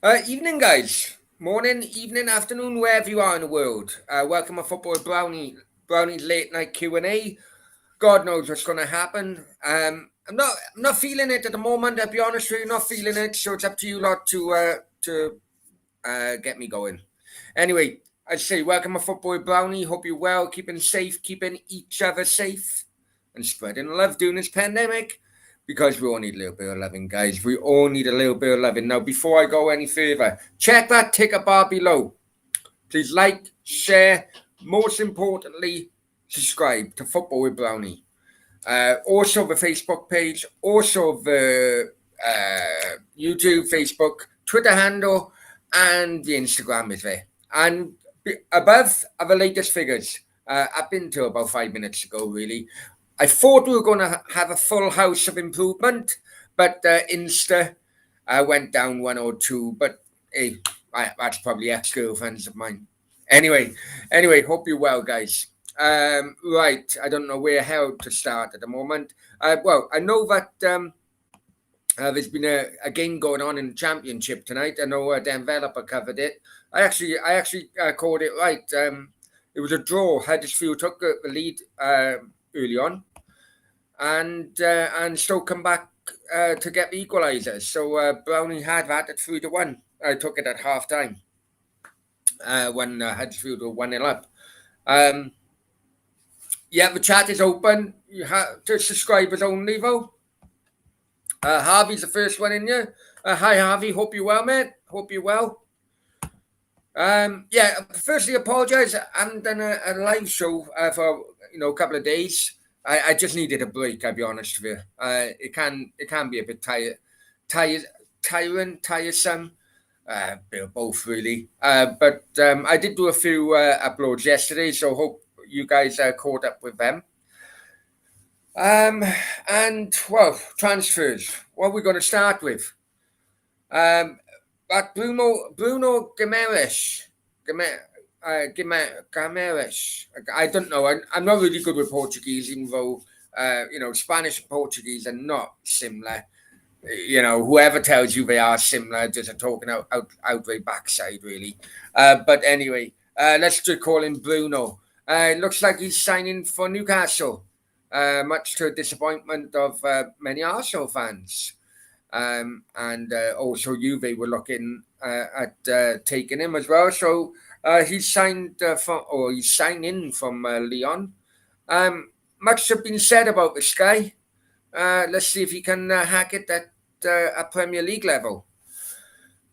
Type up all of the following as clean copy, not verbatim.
Evening, guys. Morning, evening, afternoon, wherever you are in the world. Welcome to Football Brownies late night Q&A. God knows what's going to happen. I'm not feeling it at the moment. I'll be honest with you, not feeling it. So it's up to you lot to get me going. Anyway, I say welcome to Football Brownie. Hope you're well, keeping safe, keeping each other safe, and spreading love during this pandemic. Because we all need a little bit of loving, guys. We all need a little bit of loving. Now, before I go any further, check that ticker bar below. Please like, share, most importantly, subscribe to Football with Brownie. Also the Facebook page, also the YouTube, Facebook, Twitter handle, and the Instagram is there. And above are the latest figures. I've been to about 5 minutes ago, really. I thought we were going to have a full house of improvement, but Insta went down 102. But hey, that's probably ex-girlfriends of mine. Anyway, hope you're well, guys. Right, I don't know where hell to start at the moment. Well, I know that there's been a game going on in the championship tonight. I know the developer covered it. I actually called it right. It was a draw. Huddersfield took the lead early on, and still come back to get the equaliser. So Brownie had that at 3-1. I took it at half time when Huddersfield were 1-0 up. Yeah, the chat is open. You have to subscribers only, though. Harvey's the first one in here. Hi, Harvey. Hope you're well, mate. Hope you're well. Yeah, firstly, apologise. I haven't done a live show for a couple of days. I just needed a break. I'll be honest with you. It can be a bit tiresome. Bit of both, really. But I did do a few uploads yesterday, so hope you guys caught up with them. And well, transfers. What are we going to start with? But Bruno Guimaraes. Guimaraes. I don't know. I'm not really good with Portuguese, even though Spanish and Portuguese are not similar. Whoever tells you they are similar just talking out their backside, really. But anyway, let's just call him Bruno. It looks like he's signing for Newcastle, much to the disappointment of many Arsenal fans. And also Juve were looking at taking him as well. So he's signing from Lyon. Much has been said about this guy. Let's see if he can hack it at a Premier League level.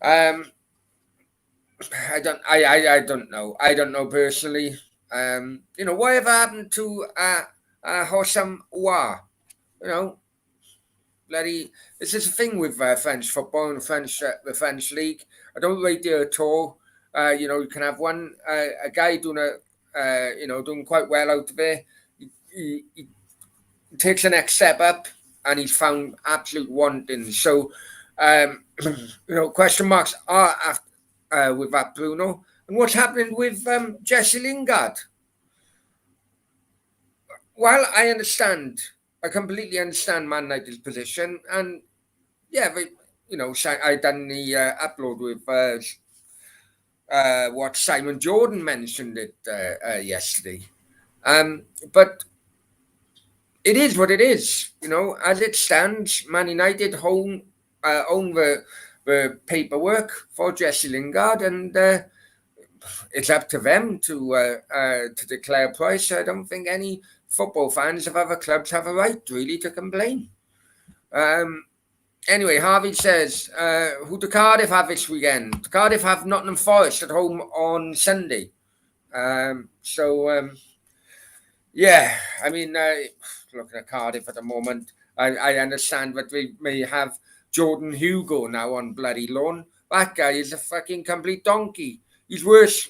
I don't know. I don't know personally. Whatever happened to Hossam Ouar? Bloody, this is a thing with French football and the French league. I don't rate it at all. You can have a guy doing quite well out there. He takes the next step up, and he's found absolute wanting. So, question marks are after, with that Bruno. And what's happening with Jesse Lingard? Well, I completely understand Man United's position, and yeah, I done the upload with what Simon Jordan mentioned it yesterday. But it is what it is, as it stands. Man United own the paperwork for Jesse Lingard, and it's up to them to declare a price. I don't think any football fans of other clubs have a right, really, to complain. Anyway, Harvey says, who do Cardiff have this weekend? Cardiff have Nottingham Forest at home on Sunday. Yeah, I mean, looking at Cardiff at the moment, I understand that we may have Jordan Hugo now on bloody loan. That guy is a fucking complete donkey. He's worse.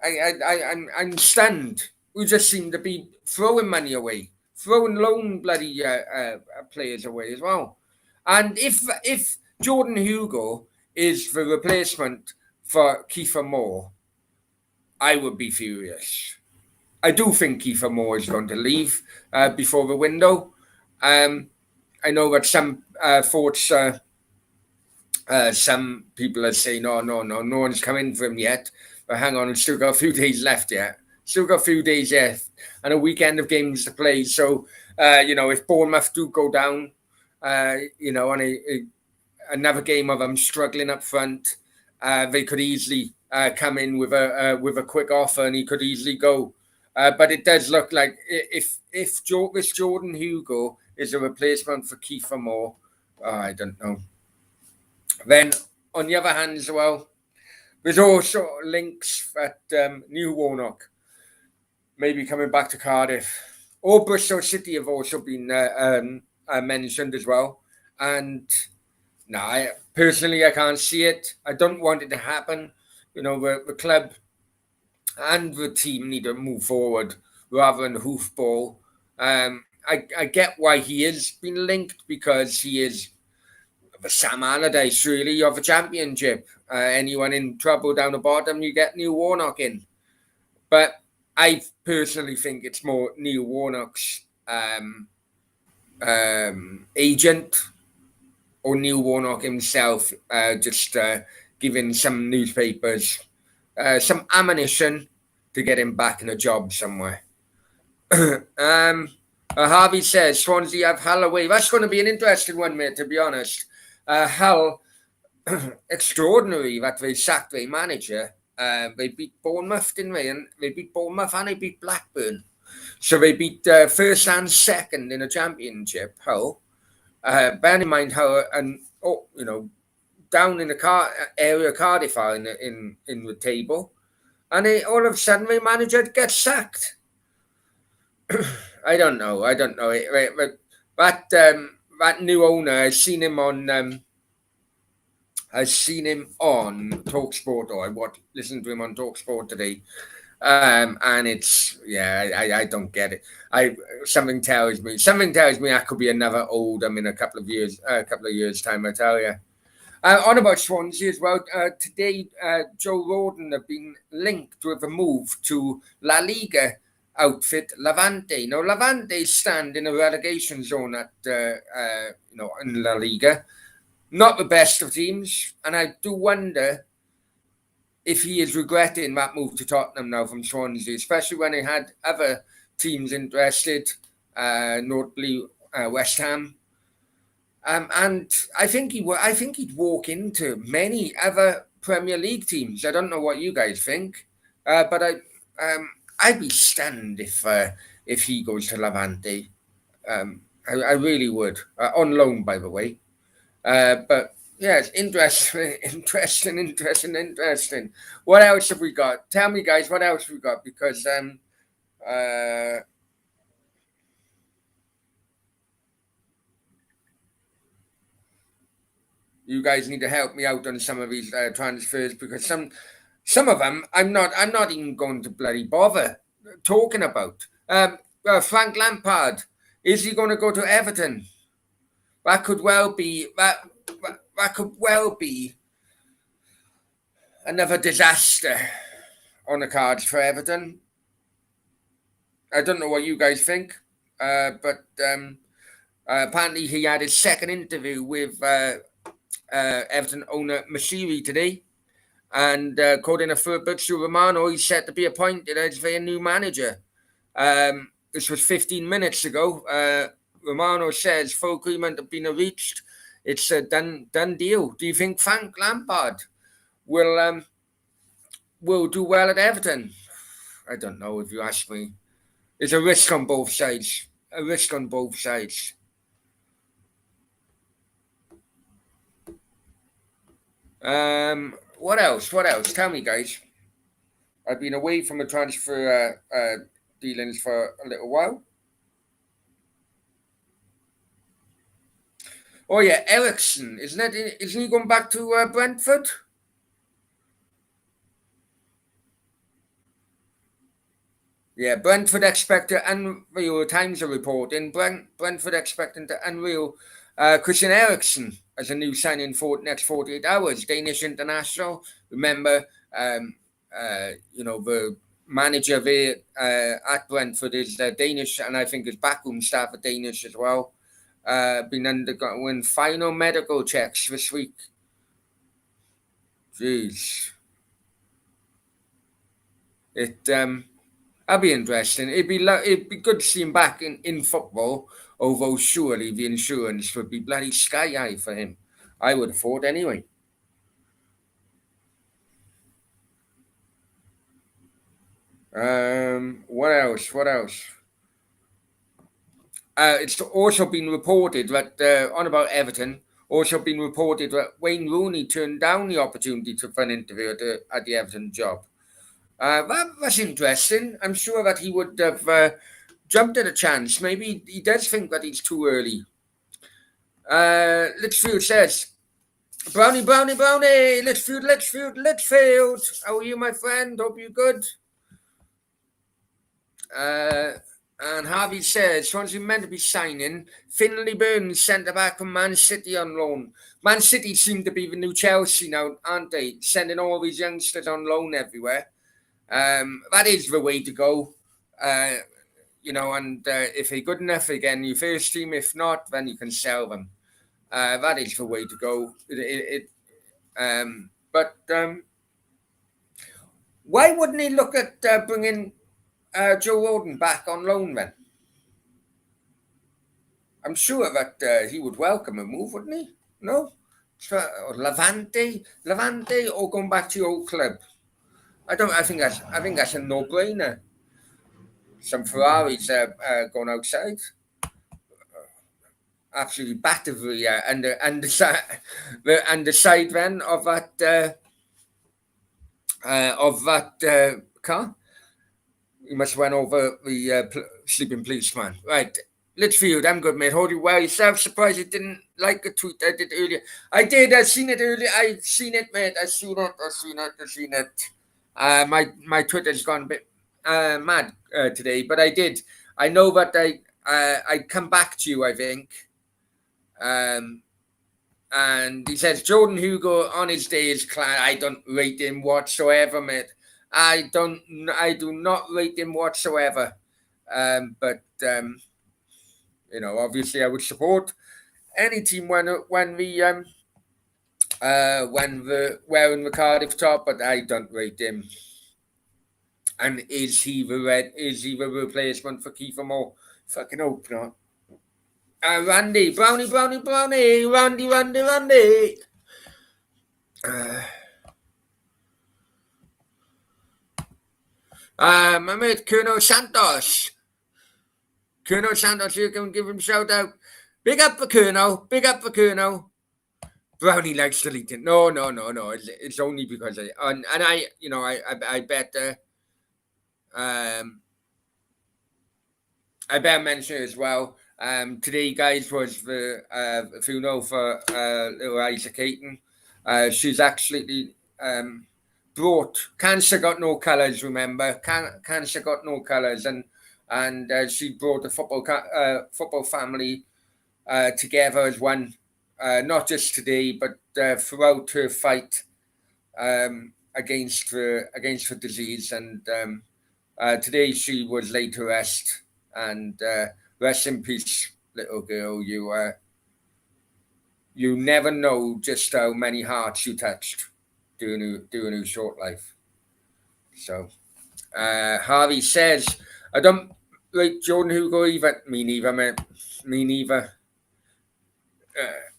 I'm stunned. We just seem to be throwing money away, throwing loan bloody players away as well. And if Jordan Hugo is the replacement for Kiefer Moore, I would be furious. I do think Kiefer Moore is going to leave before the window. I know that some thoughts. Some people are saying, no one's come in for him yet. But hang on, we've still got a few days left yet. Still got a few days left and a weekend of games to play. So, if Bournemouth do go down, on another game of them struggling up front, they could easily come in with a quick offer, and he could easily go. But it does look like if this Jordan Hugo is a replacement for Kiefer Moore, I don't know. Then, on the other hand, as well, there's also links that Neil Warnock may be coming back to Cardiff, or Bristol City have also been mentioned as well. And no, personally, I can't see it. I don't want it to happen. The club and the team need to move forward rather than hoofball. I get why he is been linked, because he is the Sam Allardyce, really, of the Championship. Anyone in trouble down the bottom, you get Neil Warnock in. But I personally think it's more Neil Warnock's agent, or Neil Warnock himself, just giving some newspapers some ammunition to get him back in a job somewhere. Harvey says Swansea have Hull away. That's going to be an interesting one, mate, to be honest. Hull, extraordinary that they sacked their manager. They beat Bournemouth, didn't they? And they beat Bournemouth and they beat Blackburn. So they beat first and second in a championship, Hull. Bear in mind how, down in the area Cardiff are in the table. And all of a sudden, the manager gets sacked. I don't know. That new owner, I've seen him on TalkSport, or I listened to him on TalkSport today, and it's I don't get it. Something tells me that could be another Oldham in a couple of years time. I tell you. On about Swansea as well, today Joe Rodon have been linked with a move to La Liga outfit Levante. Now, Levante stand in a relegation zone at in La Liga. Not the best of teams, and I do wonder if he is regretting that move to Tottenham now from Swansea, especially when he had other teams interested, notably West Ham. And I think he'd walk into many other Premier League teams. I don't know what you guys think, but I'd be stunned if he goes to Levante. I really would, on loan, by the way. But yeah, it's interesting. What else have we got? Tell me, guys, what else we got? Because you guys need to help me out on some of these transfers, because some of them I'm not even going to bloody bother talking about. Frank Lampard, is he going to go to Everton? That could well be another disaster on the cards for Everton. I don't know what you guys think, but apparently he had his second interview with Everton owner Mashiri today, and according to Fabrizio Romano, he's set to be appointed as their new manager. This was 15 minutes ago. Romano says full agreement have been reached. It's a done deal. Do you think Frank Lampard will do well at Everton? I don't know, if you ask me. There's a risk on both sides. What else? Tell me, guys. I've been away from the transfer dealings for a little while. Oh yeah, Ericsson, isn't he going back to Brentford? Yeah, Brentford expect to unveil. Times are reporting Brentford expecting to unveil Christian Eriksen as a new signing for the next 48 hours. Danish international. Remember, the manager there at Brentford is Danish, and I think his backroom staff are Danish as well. been undergoing final medical checks this week. Jeez. That'd be interesting. It'd be good to see him back in football, although surely the insurance would be bloody sky high for him. I would have thought anyway. What else? What else? It's also been reported that on about Everton. Also been reported that Wayne Rooney turned down the opportunity for an interview at the Everton job. That's interesting. I'm sure that he would have jumped at a chance. Maybe he does think that he's too early. Litchfield says, Brownie, Brownie, Brownie, Litchfield, Litchfield, Litchfield. How are you, my friend? Hope you're good. And Harvey says, Swansea meant to be signing Finlay Burns, centre back from Man City on loan. Man City seem to be the new Chelsea now, aren't they? Sending all these youngsters on loan everywhere. That is the way to go. And if they're good enough, again, your first team. If not, then you can sell them. That is the way to go. But why wouldn't he look at bringing Joe Roden back on loan then? I'm sure that he would welcome a move, wouldn't he? No? Or Levante, or going back to your old club? I think that's a no-brainer. Some Ferraris going outside. Absolutely battered the side then of that car. You must have went over the sleeping policeman. Right. Litchfield, I'm good, mate. Hold you well yourself. Surprised you didn't like a tweet I did earlier. I did. I seen it earlier. I seen it, mate. I seen it. My Twitter's gone a bit mad today, but I did. I know that I come back to you, I think. And he says Jordan Hugo on his day is class. I don't rate him whatsoever, mate. I do not rate him whatsoever. But obviously I would support any team when wearing the Cardiff top, but I don't rate him. And is he the replacement for Kiefer Moore? Fucking hope not. Randy, Brownie, Randy. My mate Colonel Santos, you can give him a shout out. Big up for Colonel. Brownie likes to lead it. No. It's only because I bet. I better mention as well. Today, guys, was the funeral for little Isaac Hayton. She's absolutely brought cancer got no colours. Remember, cancer got no colours, and she brought the football family together as one. Not just today, but throughout her fight against the disease. And today she was laid to rest. And rest in peace, little girl. You never know just how many hearts you touched during a short life. So Harvey says, I don't like Jordan Hugo either. Me neither, man. Me neither.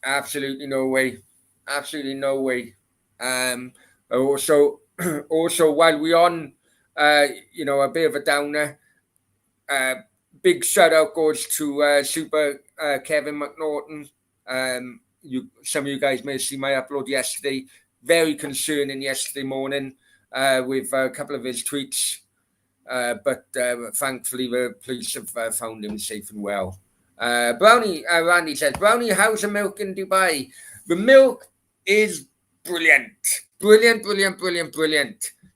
Absolutely no way. Also, while we're on, a bit of a downer. Big shout out goes to Super Kevin McNaughton. Some of you guys may have seen my upload yesterday. Very concerning yesterday morning with a couple of his tweets. But thankfully the police have found him safe and well. Randy says, Brownie, how's the milk in Dubai? The milk is brilliant. Brilliant.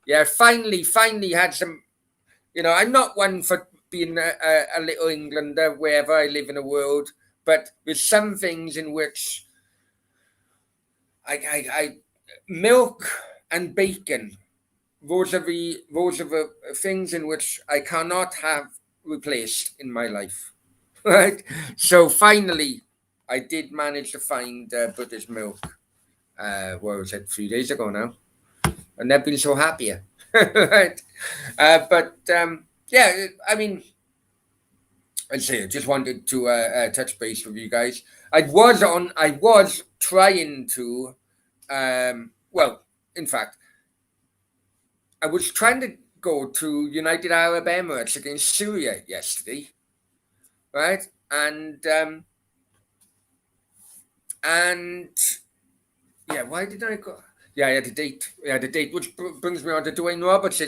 Yeah, finally had some, I'm not one for being a little Englander wherever I live in the world, but there's some things in which I milk and bacon, those are the things in which I cannot have replaced in my life. Right? So finally, I did manage to find British milk. What was it? A few days ago now. I've never been so happier. Right. But yeah, I mean, I'd say I just wanted to touch base with you guys. I was trying to, well, in fact, I was trying to go to United Arab Emirates against Syria yesterday, right? And yeah, why did I go? Yeah, I had a date. I had a date, which brings me on to Dwayne Roberts.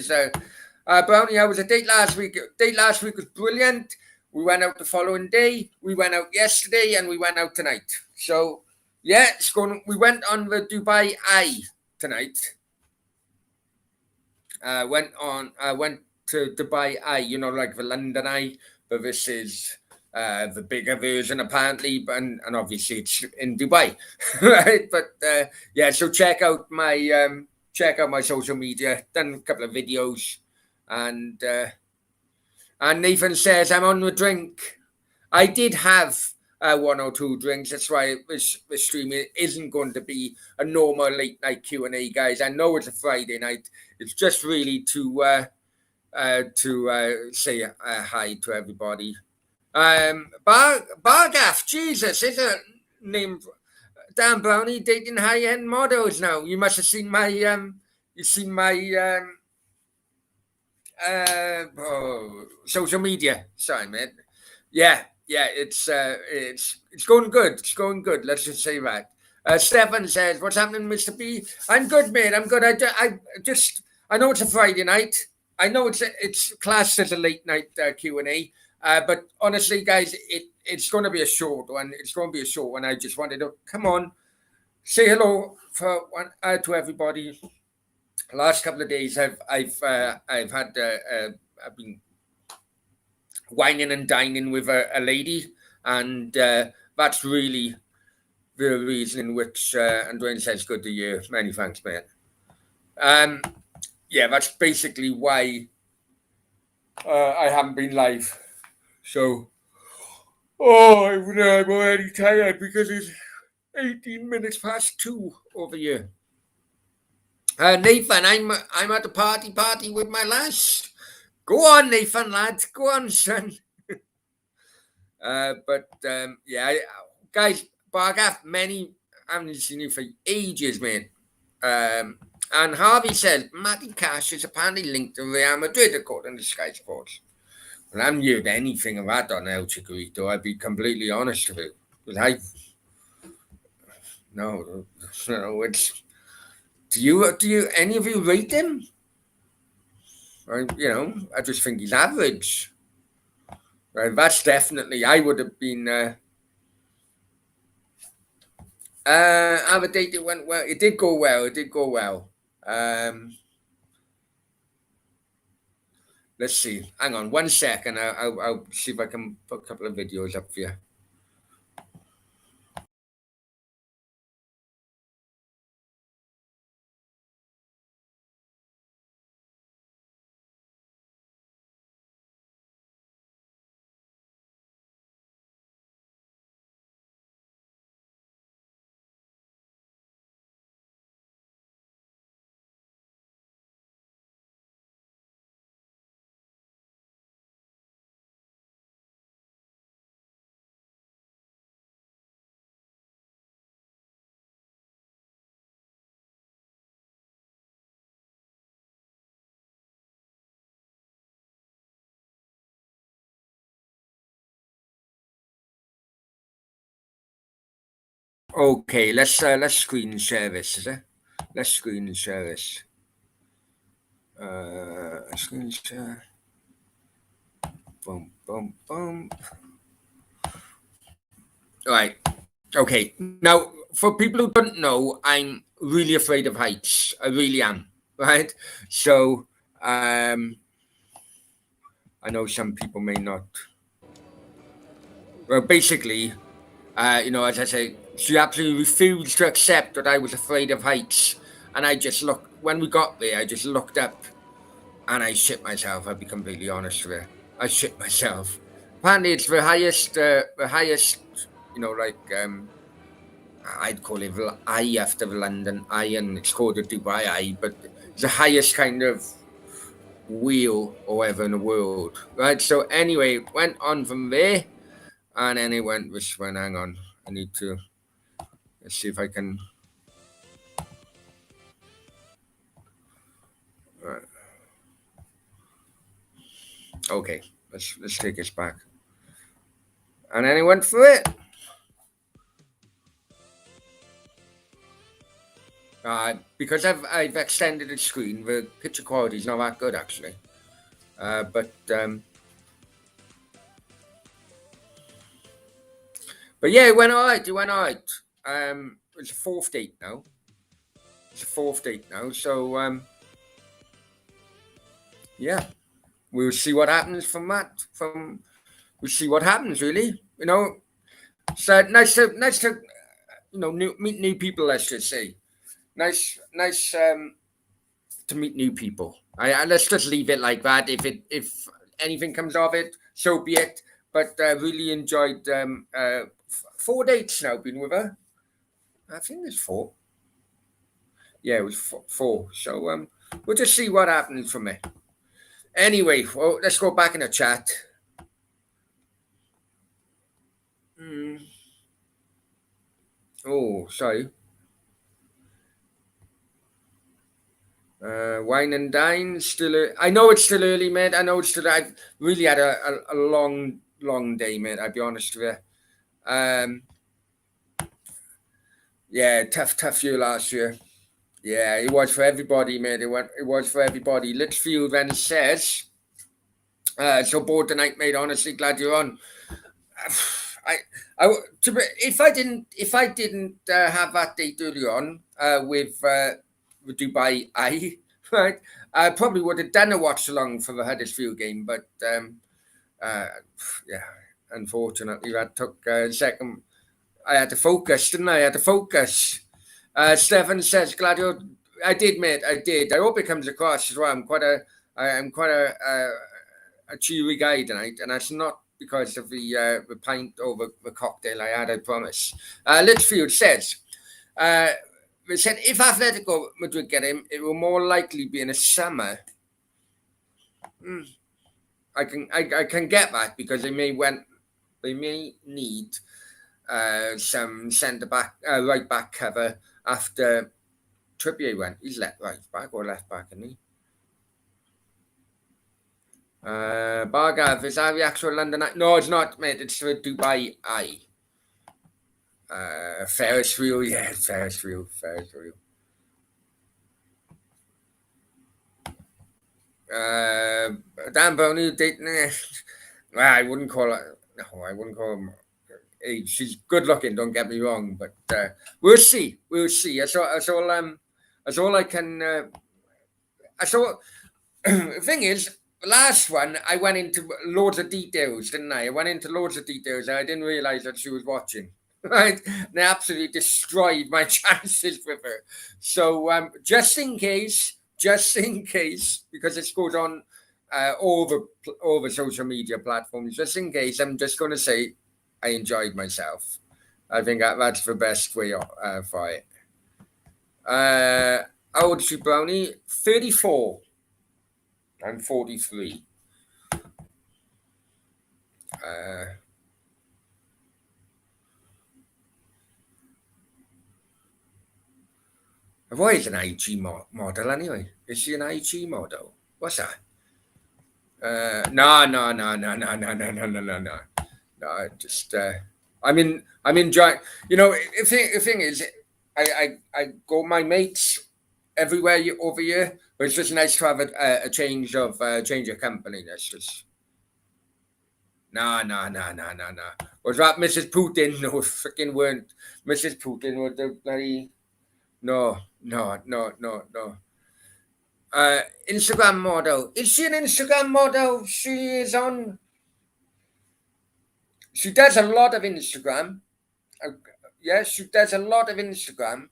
Brownie, I was a date last week. Date last week was brilliant. We went out the following day. We went out yesterday, and we went out tonight. So yeah, it's going. We went on the Dubai Eye tonight. Went to Dubai Eye. You know, like the London Eye, but this is the bigger version apparently, and obviously it's in Dubai, right? But yeah, so check out my social media. Done a couple of videos, and Nathan says I'm on the drink. I did have one or two drinks. That's why this stream isn't going to be a normal late night Q&A, guys. I know it's a Friday night. It's just really to say hi to everybody. Bargaff, Jesus, is a name. Dan Brownie dating high-end models now. You must have seen my social media. Sorry, man. Yeah, it's going good. It's going good. Let's just say that. Stefan says, "What's happening, Mr. B?" I'm good, mate. I'm good. I know it's a Friday night. I know it's classed as a late night Q&A. But honestly, guys, it's going to be a short one. It's going to be a short one. I just wanted to come on, say hello to everybody. Last couple of days, I've been whining and dining with a lady, and that's really the reason in which and Dwayne says good to you. Many thanks, mate. Yeah, that's basically why I haven't been live. So, I'm already tired because it's 18 minutes past 2 over here. Nathan, I'm at the party with my lass. Go on, Nathan, lad. Go on, son. Yeah, guys, Bargaff, I haven't seen you for ages, man. And Harvey says Matty Cash is apparently linked to Real Madrid, according to Sky Sports. Well, I haven't heard anything of that on El Chiquito. I'd be completely honest with you. Because no, it's. Do you any of you rate him? I just think he's average. Right, that's definitely. I would have been. Have a date. It went well. It did go well. Let's see. Hang on 1 second. I'll see if I can put a couple of videos up for you. Okay, let's screen share this, is it? Let's screen share this. Screen share. Boom, boom, boom. All right. Okay. Now, for people who don't know, I'm really afraid of heights. I really am. Right. So, I know some people may not. Well, basically, as I say, she absolutely refused to accept that I was afraid of heights. And I just when we got there, I just looked up and I shit myself. I'll be completely honest with you. I shit myself. Apparently, it's the highest, like I'd call it Eye after London Eye, and it's called the Dubai Eye, but it's the highest kind of wheel or ever in the world, right? So anyway, it went on from there, and then it went this one. Hang on, I need to let's see if I can. Right. Okay, let's take this back, and then it went for it. Because I've extended the screen, the picture quality is not that good actually. But yeah, it went all right. It went all right. It's a fourth date now. It's a fourth date now. So yeah, we'll see what happens from that. We'll see what happens really. So nice to meet new people. Let's just say nice to meet new people. Let's just leave it like that. If anything comes of it, so be it. But really enjoyed 4 dates now. Been with her. I think it's four. Yeah, it was four. So we'll just see what happens from it. Anyway, well, let's go back in the chat. Mm. Oh, sorry. Wine and dine still. I know it's still early, mate. I know it's still. I've really had a long day, mate. I'll be honest with you. Yeah, tough year last year. Yeah, it was for everybody, mate. It was for everybody. Litchfield then says, so bored tonight, mate. Honestly, glad you're on. I, if I didn't have that date early on with Dubai Eye, right, I probably would have done a watch along for the Huddersfield game, but uh, yeah, unfortunately that took a second. I had to focus, didn't I? I had to focus. Stefan says, "Glad you." I did, mate. I did. I hope it comes across as well. I'm quite a cheery guy tonight, and that's not because of the pint or the cocktail I had. I promise. Litchfield says, they said if Atletico Madrid get him, it will more likely be in the summer. Mm, I can get that because they may need some centre back right back cover after Trippier went. He's left right back or left back, isn't he? Bargav, is that the actual London Eye? No, it's not, mate. It's the Dubai Eye. Ferris wheel, yeah, Ferris wheel. Dan Boney dating. Well, I wouldn't call her. No, I wouldn't call him. She's good looking. Don't get me wrong, but we'll see. We'll see. That's all. That's all I can. That's all. The thing is, the last one I went into loads of details, didn't I? I went into loads of details, and I didn't realize that she was watching. Right, and they absolutely destroyed my chances with her. So just in case, because this goes on all the social media platforms, just in case, I'm just going to say I enjoyed myself. I think that's the best way for it. How old is she, Brownie? 34. I'm 43. Why is an IG model anyway? Is she an IG model? What's that? No. No, just I'm enjoying. The thing is, I go my mates everywhere over here, but it's just nice to have a change of company. That's just no. Was that Mrs. Putin? No, freaking weren't. Mrs. Putin was the bloody no. Instagram model. Is she an Instagram model? She is on. She does a lot of Instagram. Uh, yes, she does a lot of Instagram.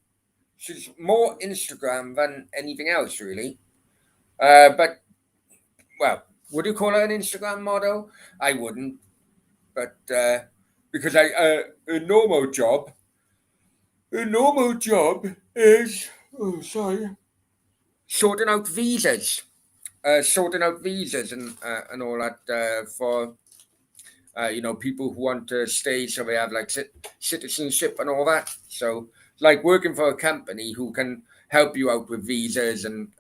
She's more Instagram than anything else, really. But would you call her an Instagram model? I wouldn't. But because a normal job is sorting out visas, and all that for people who want to stay, so they have like citizenship and all that. So like working for a company who can help you out with visas and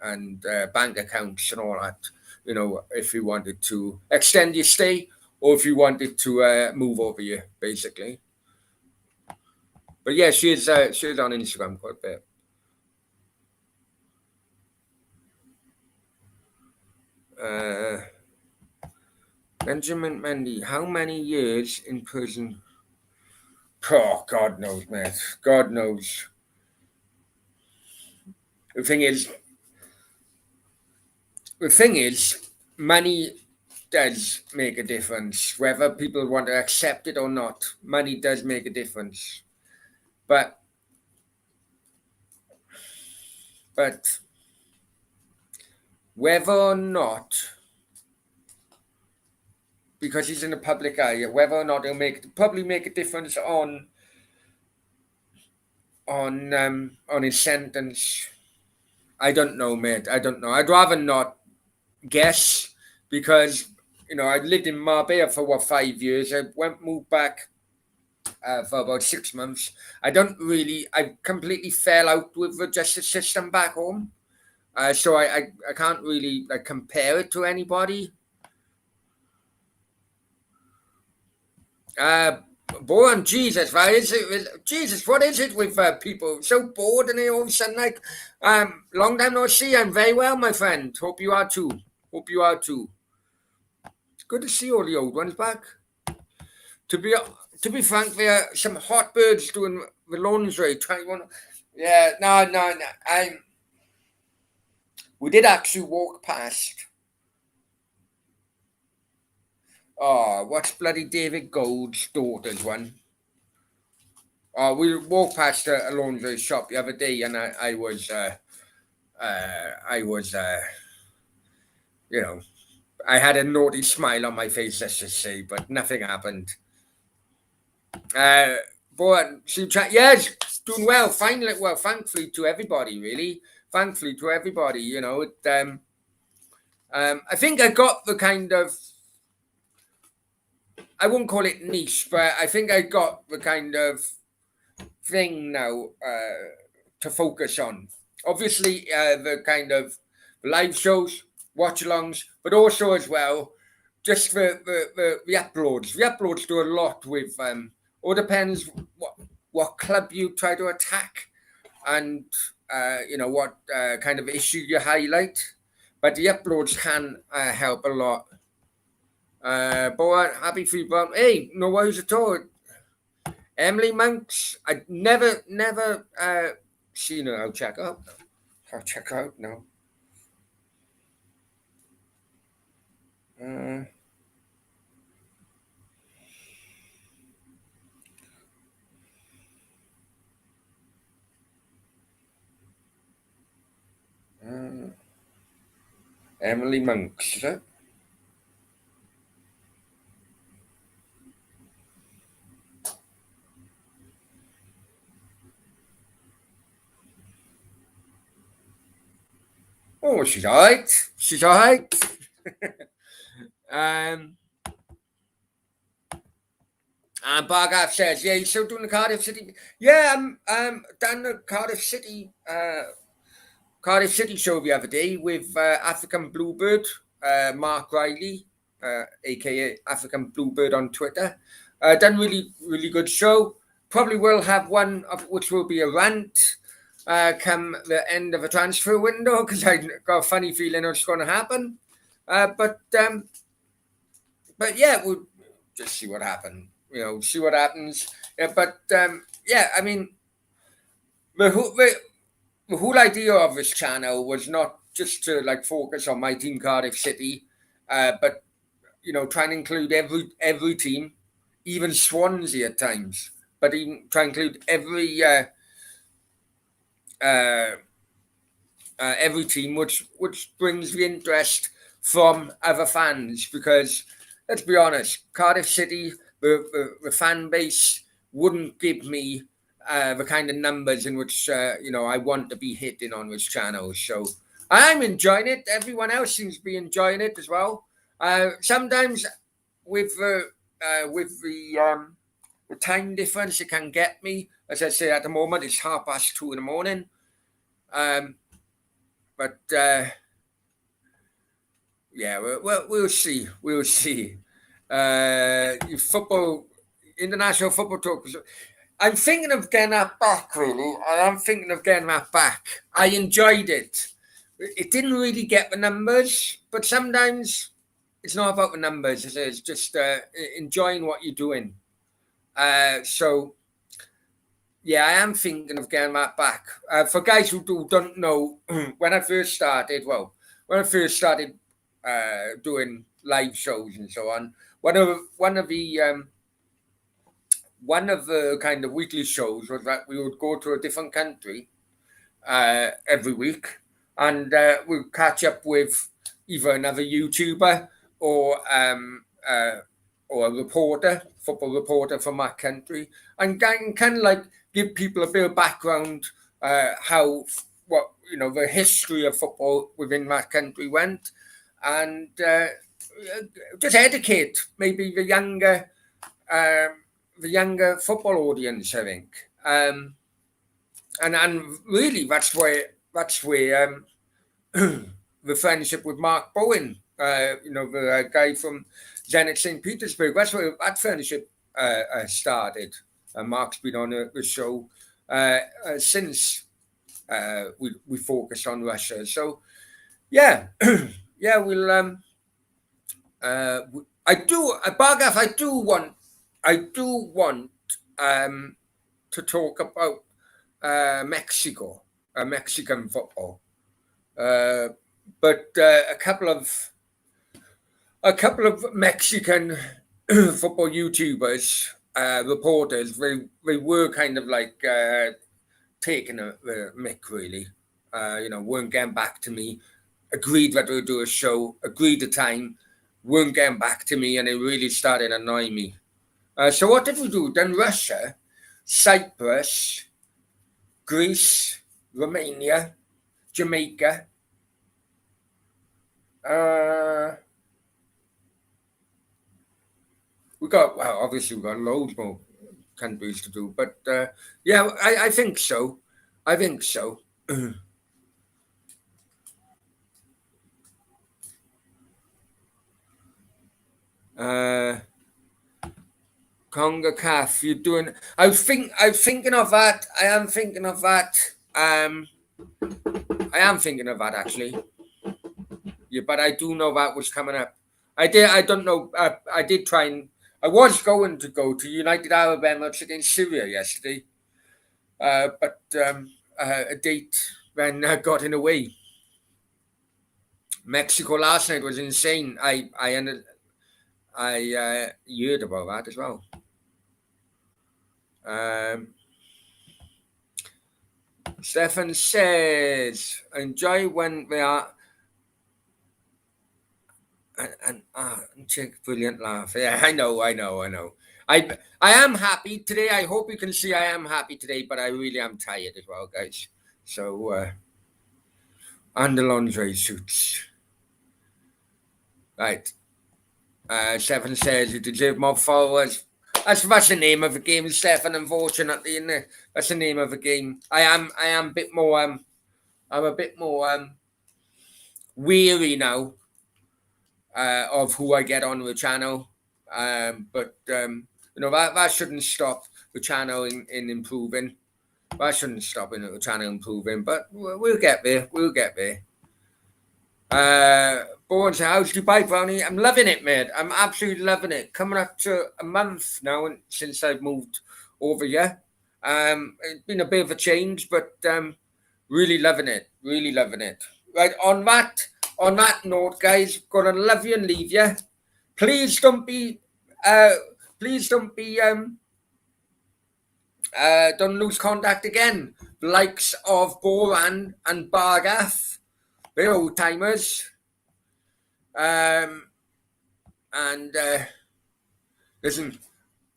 bank accounts and all that. If you wanted to extend your stay or if you wanted to move over here, basically. But yeah, she's on Instagram quite a bit. Benjamin Mendy, how many years in prison? Oh, God knows, mate. God knows. The thing is, money does make a difference. Whether people want to accept it or not, money does make a difference. But whether or not, because he's in the public eye, whether or not it'll probably make a difference on his sentence. I don't know, mate. I don't know. I'd rather not guess because I lived in Marbella for 5 years. I moved back for about 6 months. I completely fell out with the justice system back home. So I can't really compare it to anybody. Boring, Jesus, why is it? Jesus, what is it with people? So bored, and they all of a sudden long time no see. I'm very well, my friend. Hope you are too. Good to see all the old ones back. To be frank, there are some hot birds doing the laundry. Yeah, no. We did actually walk past. Oh, what's bloody David Gold's daughter's one? We walked past a laundry shop the other day, and I was, I had a naughty smile on my face, let's just say, but nothing happened. But yes, doing well, finally. Well, thankfully to everybody, really. Thankfully to everybody, I think I got the kind of, I won't call it niche, but I think I got the kind of thing now to focus on. Obviously, the kind of live shows, watch-alongs, but also as well, just the uploads. The uploads do a lot with, all depends what club you try to attack and, what kind of issue you highlight. But the uploads can help a lot. Boy, happy for you, Brown. Hey, no worries at all. Emily Monks, I never seen her. I'll check out. No. Emily Monks, is it? Oh, she's all right. And Bargaff says, yeah, he's still doing the Cardiff City. Yeah, done the Cardiff City show the other day with African Bluebird, Mark Riley, aka African Bluebird on Twitter. Done really, really good show. Probably will have one of which will be a rant come the end of a transfer window because I got a funny feeling it's going to happen. But yeah, we'll just see what happens. See what happens. Yeah, but yeah, I mean, the whole idea of this channel was not just to focus on my team, Cardiff City, but try and include every team, even Swansea at times, but even try and include every team, which brings the interest from other fans. Because let's be honest, Cardiff City, the fan base wouldn't give me the kind of numbers in which I want to be hitting on this channel. So I'm enjoying it. Everyone else seems to be enjoying it as well. Sometimes with the time difference, it can get me. As I say, at the moment it's 2:30 in the morning. But yeah, we'll see. We'll see. Football, international football talk. I'm thinking of getting that back, really. I am thinking of getting that back. I enjoyed it. It didn't really get the numbers, but sometimes it's not about the numbers. It's just enjoying what you're doing. So, yeah, I am thinking of getting that back. For guys who don't know, when I first started doing live shows and so on, one of the kind of weekly shows was that we would go to a different country every week, and we'd catch up with either another YouTuber or a football reporter from that country, and kind of like give people a bit of background the history of football within that country went, and just educate maybe the younger football audience, I think. And really that's where the friendship with Mark Bowen, the guy from Zenit St. Petersburg, that's where that friendship started. Mark's been on the show since we focused on Russia. So yeah, yeah, we'll. Bargav, I do want to talk about Mexico, Mexican football, but a couple of Mexican football YouTubers, reporters, they were kind of like taking a mick, really. Weren't getting back to me. Agreed that we'd do a show. Agreed the time. Weren't getting back to me, and it really started annoying me. So what did we do? Then Russia, Cyprus, Greece, Romania, Jamaica. Obviously we've got loads more countries to do, but yeah, I think so. I think so. CONCACAF, you're doing. I'm thinking of that. I am thinking of that. I am thinking of that, actually. Yeah, but I do know that was coming up. I don't know. I did try and. I was going to go to United Arab Emirates against Syria yesterday, but a date then got in the way. Mexico last night was insane. I heard about that as well. Stefan says, enjoy when they are. And check, brilliant laugh. Yeah, I know. I am happy today. I hope you can see I am happy today, but I really am tired as well, guys. So, and the lingerie suits. Right. Stefan says you deserve more followers. That's the name of the game, Stefan. Unfortunately, isn't it? That's the name of the game. I am a bit more. I'm a bit more weary now of who I get on the channel. But that shouldn't stop the channel in improving. That shouldn't stop the channel improving. But we'll get there. We'll get there. Bones, how's Dubai, Brownie? I'm loving it, mate. I'm absolutely loving it. Coming up to a month now since I've moved over here. It's been a bit of a change, but really loving it. Really loving it. Right, on that note, guys, gonna love you and leave you. Please don't lose contact again. The likes of Boran and Bargath. They're old timers. And listen,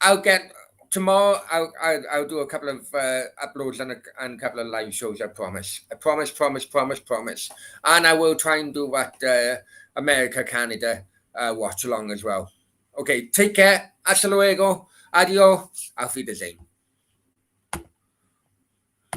I'll get tomorrow. I'll do a couple of uploads and a couple of live shows. I promise. I promise. Promise. Promise. Promise. And I will try and do that America Canada watch along as well. Okay. Take care. Hasta luego. Adios. Auf Wiedersehen.